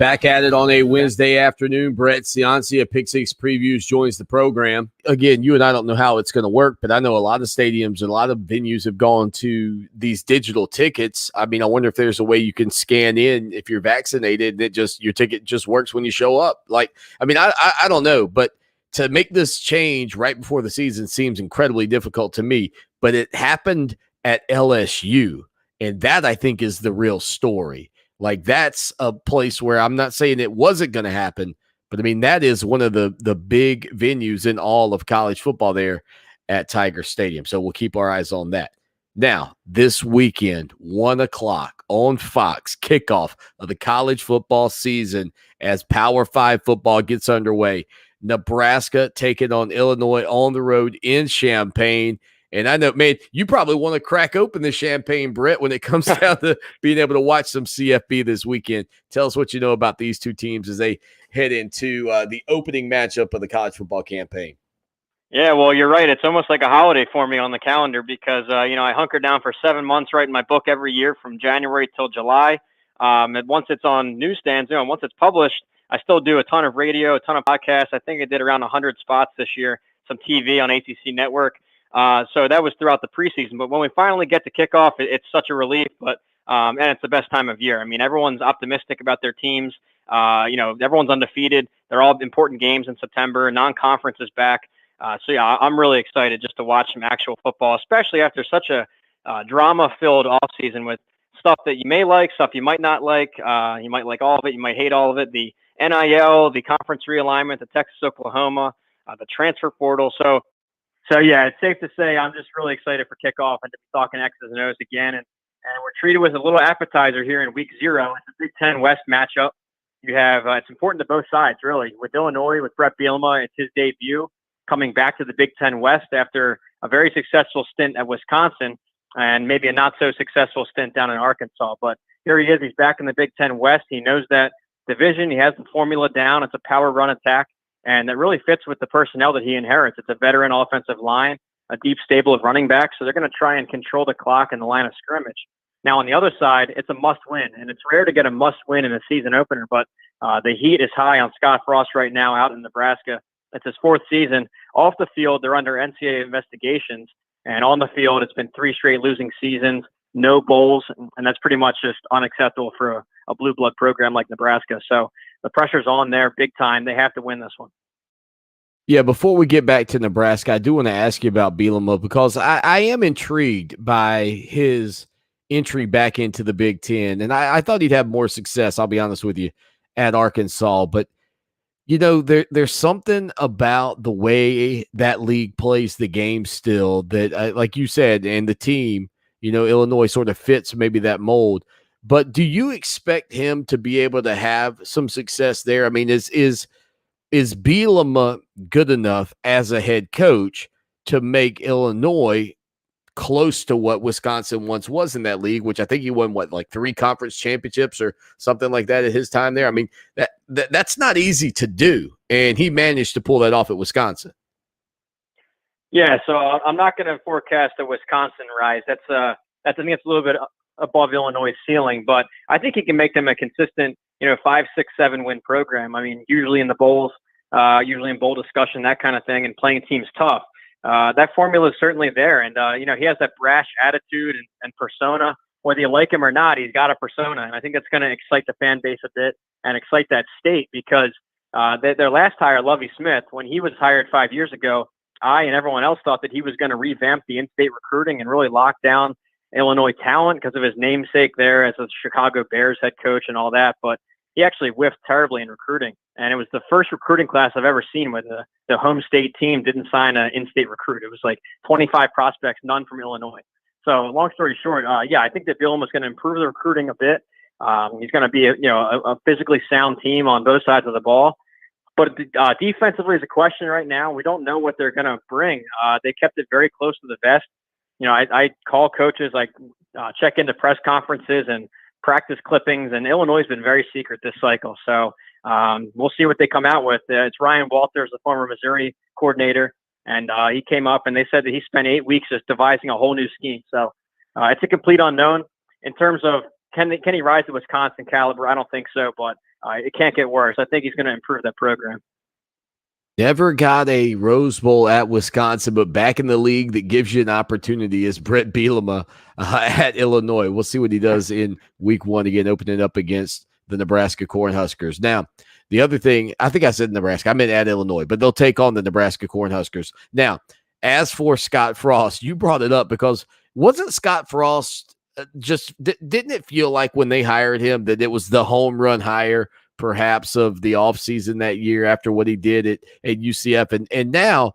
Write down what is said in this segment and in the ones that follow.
Back at it on a Wednesday afternoon. Brett Ciancia, Pick Six Previews, joins the program. Again, you and I don't know how it's going to work, but I know a lot of stadiums and a lot of venues have gone to these digital tickets. I mean, I wonder if there's a way you can scan in if you're vaccinated and your ticket just works when you show up. I don't know, but to make this change right before the season seems incredibly difficult to me. But it happened at LSU, and that I think is the real story. That's a place where I'm not saying it wasn't going to happen, but I mean, that is one of the big venues in all of college football there at Tiger Stadium. So we'll keep our eyes on that. Now, this weekend, 1:00 on Fox, kickoff of the college football season as Power 5 football gets underway. Nebraska taking on Illinois on the road in Champaign. And I know, man, you probably want to crack open the champagne, Brett, when it comes down to being able to watch some CFB this weekend. Tell us what you know about these two teams as they head into the opening matchup of the college football campaign. Yeah, well, you're right. It's almost like a holiday for me on the calendar because, I hunker down for 7 months writing my book every year from January till July. And once it's on newsstands, once it's published, I still do a ton of radio, a ton of podcasts. I think I did around 100 spots this year, some TV on ACC Network. So that was throughout the preseason. But when we finally get to kickoff, it's such a relief. But and it's the best time of year. I mean, everyone's optimistic about their teams. Everyone's undefeated. They're all important games in September. Non-conference is back. I'm really excited just to watch some actual football, especially after such a drama-filled offseason with stuff that you may like, stuff you might not like. You might like all of it. You might hate all of it. The NIL, the conference realignment, the Texas-Oklahoma, the transfer portal. So yeah, it's safe to say I'm just really excited for kickoff and to be talking X's and O's again. And we're treated with a little appetizer here in week 0. It's a Big Ten West matchup. You have it's important to both sides, really. With Illinois, with Brett Bielema, it's his debut coming back to the Big Ten West after a very successful stint at Wisconsin and maybe a not so successful stint down in Arkansas. But here he is. He's back in the Big Ten West. He knows that division. He has the formula down. It's a power run attack. And that really fits with the personnel that he inherits. It's a veteran offensive line, a deep stable of running backs. So they're going to try and control the clock and the line of scrimmage. Now, on the other side, it's a must-win. And it's rare to get a must-win in a season opener. But the heat is high on Scott Frost right now out in Nebraska. It's his 4th season. Off the field, they're under NCAA investigations. And on the field, it's been 3 straight losing seasons, no bowls. And that's pretty much just unacceptable for a blue blood program like Nebraska. So the pressure's on there big time. They have to win this one. Yeah, before we get back to Nebraska, I do want to ask you about Bielema because I am intrigued by his entry back into the Big Ten. And I thought he'd have more success, I'll be honest with you, at Arkansas. But, there's something about the way that league plays the game still that, like you said, and the team, Illinois sort of fits maybe that mold. But do you expect him to be able to have some success there? I mean, is Bielema good enough as a head coach to make Illinois close to what Wisconsin once was in that league, which I think he won, 3 conference championships or something like that at his time there? I mean, that's not easy to do, and he managed to pull that off at Wisconsin. Yeah, so I'm not going to forecast a Wisconsin rise. I think it's a little bit above Illinois' ceiling, but I think he can make them a consistent, 5, 6, 7 win program. I mean, usually in the bowls, usually in bowl discussion, that kind of thing, and playing teams tough. That formula is certainly there. And, he has that brash attitude and persona. Whether you like him or not, he's got a persona. And I think that's going to excite the fan base a bit and excite that state because their last hire, Lovie Smith, when he was hired 5 years ago, I and everyone else thought that he was going to revamp the in-state recruiting and really lock down Illinois talent because of his namesake there as a Chicago Bears head coach and all that. But he actually whiffed terribly in recruiting. And it was the first recruiting class I've ever seen where the home state team didn't sign an in-state recruit. It was 25 prospects, none from Illinois. So long story short, I think that Bielema is going to improve the recruiting a bit. He's going to be a physically sound team on both sides of the ball. But defensively is a question right now. We don't know what they're going to bring. They kept it very close to the vest. I call coaches, check into press conferences and practice clippings, and Illinois has been very secret this cycle. So we'll see what they come out with. It's Ryan Walters, the former Missouri coordinator, and he came up and they said that he spent 8 weeks just devising a whole new scheme. So it's a complete unknown. In terms of can he rise to Wisconsin caliber, I don't think so, but It can't get worse. I think he's going to improve that program. Never got a Rose Bowl at Wisconsin, but back in the league that gives you an opportunity is Brett Bielema at Illinois. We'll see what he does in week 1 again, opening up against the Nebraska Cornhuskers. Now, the other thing, I think I said Nebraska. I meant at Illinois, but they'll take on the Nebraska Cornhuskers. Now, as for Scott Frost, you brought it up because wasn't Scott Frost didn't it feel like when they hired him that it was the home run hire perhaps of the offseason that year after what he did at UCF. And now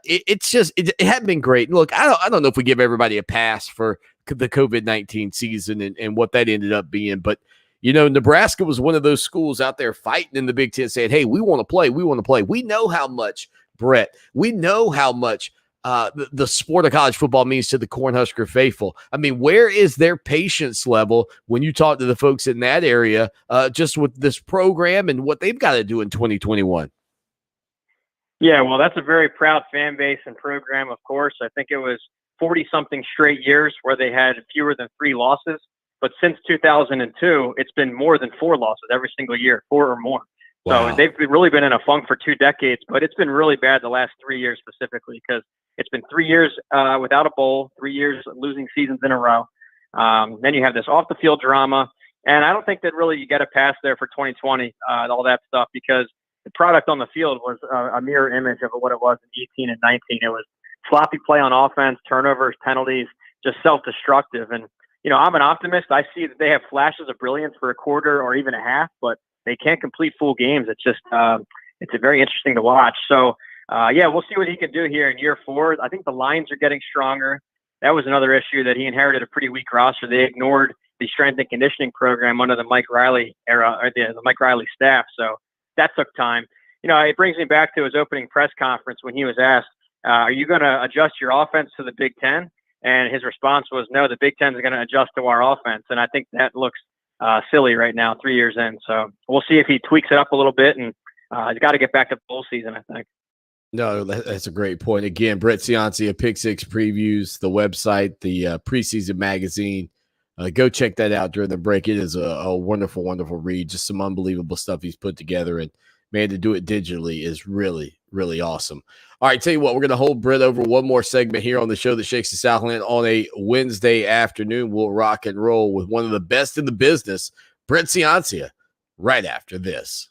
it hadn't been great. Look, I don't know if we give everybody a pass for the COVID-19 season and what that ended up being, but Nebraska was one of those schools out there fighting in the Big Ten saying, hey, we want to play. We want to play. We know how much, Brett, we know how much the sport of college football means to the Cornhusker faithful. I mean, where is their patience level when you talk to the folks in that area just with this program and what they've got to do in 2021? Yeah, well, that's a very proud fan base and program, of course. I think it was 40-something straight years where they had fewer than 3 losses. But since 2002, it's been more than 4 losses every single year, 4 or more. Wow. So they've really been in a funk for 2 decades, but it's been really bad the last 3 years specifically because it's been 3 years without a bowl, 3 years losing seasons in a row. Then you have this off-the-field drama. And I don't think that really you get a pass there for 2020, all that stuff, because the product on the field was a mirror image of what it was in 18 and 19. It was sloppy play on offense, turnovers, penalties, just self-destructive. And I'm an optimist. I see that they have flashes of brilliance for a quarter or even a half, but they can't complete full games. It's just it's very interesting to watch. So, we'll see what he can do here in year 4. I think the lines are getting stronger. That was another issue that he inherited a pretty weak roster. They ignored the strength and conditioning program under the Mike Riley era, or the Mike Riley staff. So that took time. It brings me back to his opening press conference when he was asked, are you going to adjust your offense to the Big Ten? And his response was, no, the Big Ten is going to adjust to our offense. And I think that looks silly right now, 3 years in. So we'll see if he tweaks it up a little bit. And he's got to get back to bowl season, I think. No, that's a great point. Again, Brett Ciancia, Pick Six Previews, the website, the preseason magazine. Go check that out during the break. It is a wonderful, wonderful read. Just some unbelievable stuff he's put together. And, man, to do it digitally is really, really awesome. All right, tell you what, we're going to hold Brett over one more segment here on the show that shakes the Southland on a Wednesday afternoon. We'll rock and roll with one of the best in the business, Brett Ciancia, right after this.